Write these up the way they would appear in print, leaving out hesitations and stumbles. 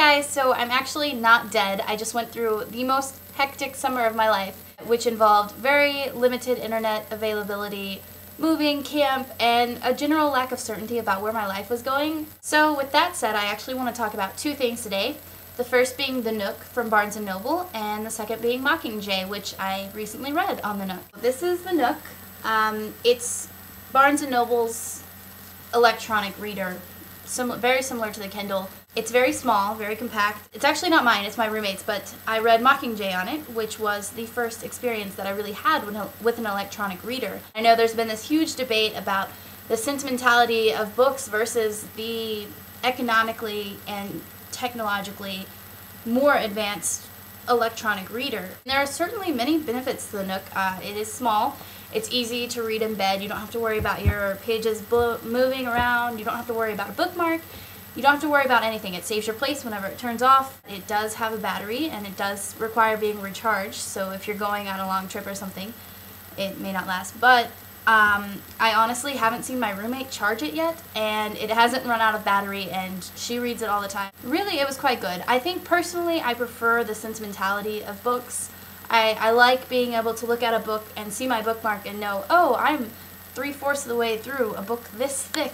guys, so I'm actually not dead. I just went through the most hectic summer of my life, which involved very limited internet availability, moving, camp, and a general lack of certainty about where my life was going. So with that said, I actually want to talk about two things today. The first being the Nook from Barnes & Noble, and the second being Mockingjay, which I recently read on the Nook. This is the Nook. It's Barnes & Noble's electronic reader, very similar to the Kindle. It's very small, very compact. It's actually not mine, it's my roommate's, but I read Mockingjay on it, which was the first experience that I really had with an electronic reader. I know there's been this huge debate about the sentimentality of books versus the economically and technologically more advanced electronic reader. There are certainly many benefits to the Nook. It is small. It's easy to read in bed. You don't have to worry about your pages moving around. You don't have to worry about a bookmark. You don't have to worry about anything. It saves your place whenever it turns off. It does have a battery, and it does require being recharged, so if you're going on a long trip or something, it may not last. But I honestly haven't seen my roommate charge it yet, and it hasn't run out of battery, and she reads it all the time. Really, it was quite good. I think personally I prefer the sentimentality of books. I like being able to look at a book and see my bookmark and know, oh, I'm 3/4 of the way through a book this thick,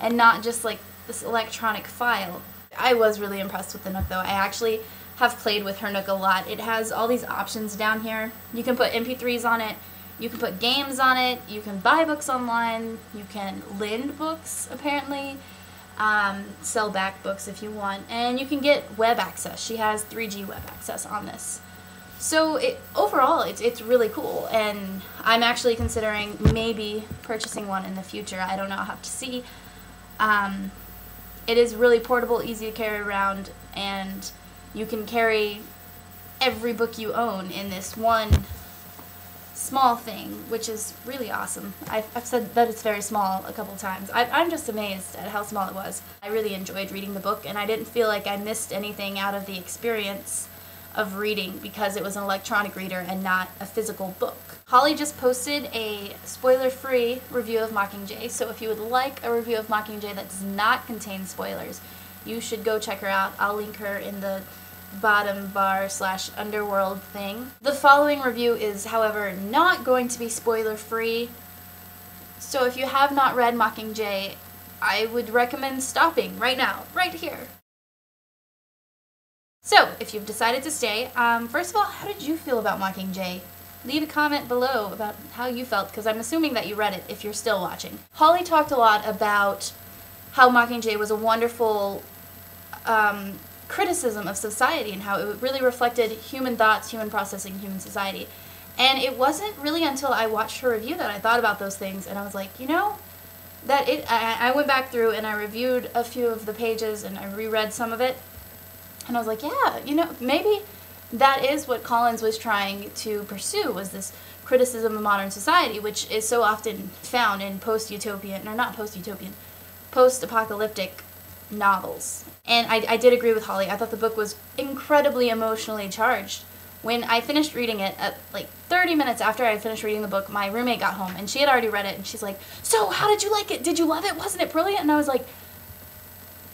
and not just like this electronic file. I was really impressed with the Nook though. I actually have played with her Nook a lot. It has all these options down here. You can put MP3s on it, you can put games on it, you can buy books online, you can lend books apparently, sell back books if you want, and you can get web access. She has 3G web access on this. So overall, it's really cool, and I'm actually considering maybe purchasing one in the future. I don't know, I'll have to see. It is really portable, easy to carry around, and you can carry every book you own in this one small thing, which is really awesome. I've said that it's very small a couple times. I'm just amazed at how small it was. I really enjoyed reading the book, and I didn't feel like I missed anything out of the experience of reading because it was an electronic reader and not a physical book. Holly just posted a spoiler-free review of Mockingjay, so if you would like a review of Mockingjay that does not contain spoilers, you should go check her out. I'll link her in the bottom bar / underworld thing. The following review is, however, not going to be spoiler-free, so if you have not read Mockingjay, I would recommend stopping right now, right here. So, if you've decided to stay, first of all, how did you feel about Mockingjay? Leave a comment below about how you felt, because I'm assuming that you read it if you're still watching. Holly talked a lot about how Mockingjay was a wonderful criticism of society and how it really reflected human thoughts, human processing, human society. And it wasn't really until I watched her review that I thought about those things, and I was like, you know, I went back through and I reviewed a few of the pages and I reread some of it. And I was like, yeah, you know, maybe that is what Collins was trying to pursue, was this criticism of modern society, which is so often found in post-utopian, or not post-utopian, post-apocalyptic novels. And I did agree with Holly. I thought the book was incredibly emotionally charged. When I finished reading it, at like 30 minutes after I finished reading the book, my roommate got home, and she had already read it, and she's like, so how did you like it? Did you love it? Wasn't it brilliant? And I was like,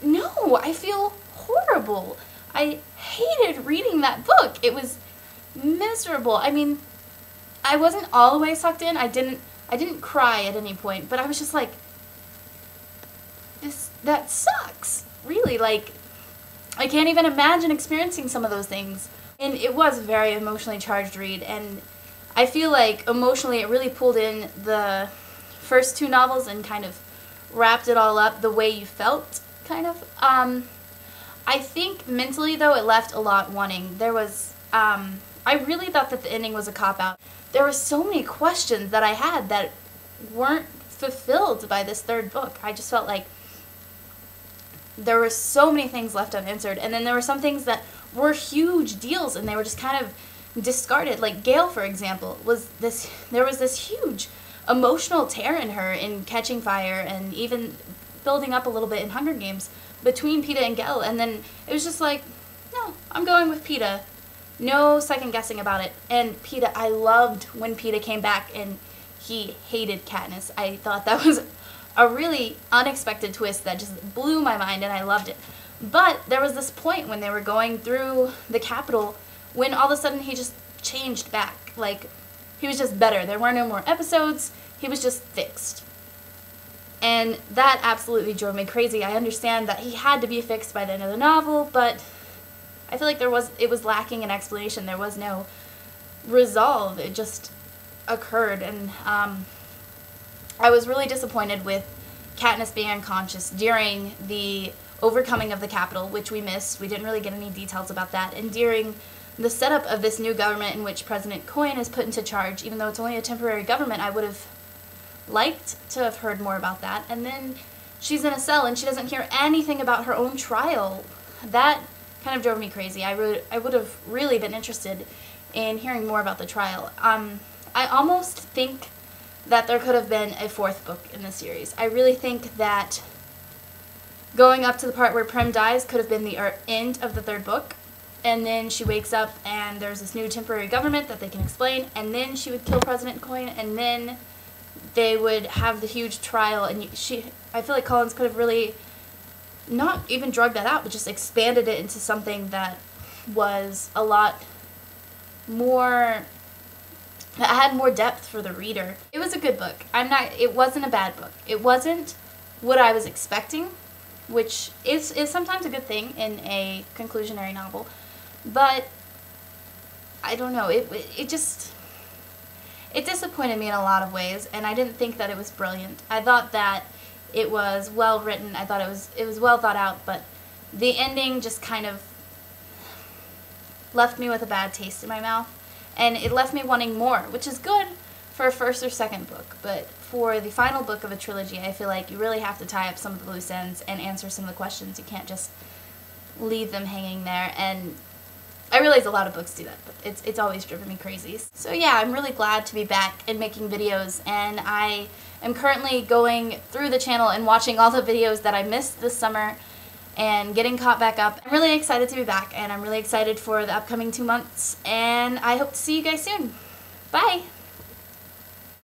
no, I feel horrible. I hated reading that book. It was miserable. I mean, I wasn't all the way sucked in. I didn't cry at any point, but I was just like, that sucks. Really, like, I can't even imagine experiencing some of those things. And it was a very emotionally charged read, and I feel like emotionally it really pulled in the first two novels and kind of wrapped it all up the way you felt, kind of. I think mentally, though, it left a lot wanting. There was, I really thought that the ending was a cop-out. There were so many questions that I had that weren't fulfilled by this third book. I just felt like there were so many things left unanswered, and then there were some things that were huge deals, and they were just kind of discarded. Like Gale, for example, there was this huge emotional tear in her in Catching Fire, and even building up a little bit in Hunger Games, between Peeta and Gale, and then it was just like, no, I'm going with Peeta. No second guessing about it. And Peeta, I loved when Peeta came back and he hated Katniss. I thought that was a really unexpected twist that just blew my mind, and I loved it. But there was this point when they were going through the Capitol when all of a sudden he just changed back. Like, he was just better. There were no more episodes. He was just fixed. And that absolutely drove me crazy. I understand that he had to be fixed by the end of the novel, but I feel like it was lacking an explanation. There was no resolve. It just occurred, and I was really disappointed with Katniss being unconscious during the overcoming of the Capitol, which we missed. We didn't really get any details about that. And during the setup of this new government in which President Coin is put into charge, even though it's only a temporary government, I would have liked to have heard more about that. And then she's in a cell and she doesn't hear anything about her own trial. That kind of drove me crazy. I would have really been interested in hearing more about the trial. I almost think that there could have been a fourth book in the series. I really think that going up to the part where Prem dies could have been the end of the third book, and then she wakes up and there's this new temporary government that they can explain, and then she would kill President Coin, and then they would have the huge trial, and I feel like Collins could have really not even drugged that out, but just expanded it into something that was a lot more, that had more depth for the reader. It was a good book. It wasn't a bad book. It wasn't what I was expecting, which is sometimes a good thing in a conclusionary novel, but I don't know, it disappointed me in a lot of ways, and I didn't think that it was brilliant. I thought that it was well written, I thought it was well thought out, but the ending just kind of left me with a bad taste in my mouth, and it left me wanting more, which is good for a first or second book, but for the final book of a trilogy, I feel like you really have to tie up some of the loose ends and answer some of the questions. You can't just leave them hanging there, and I realize a lot of books do that, but it's always driven me crazy. So yeah, I'm really glad to be back and making videos, and I am currently going through the channel and watching all the videos that I missed this summer and getting caught back up. I'm really excited to be back, and I'm really excited for the upcoming 2 months, and I hope to see you guys soon. Bye!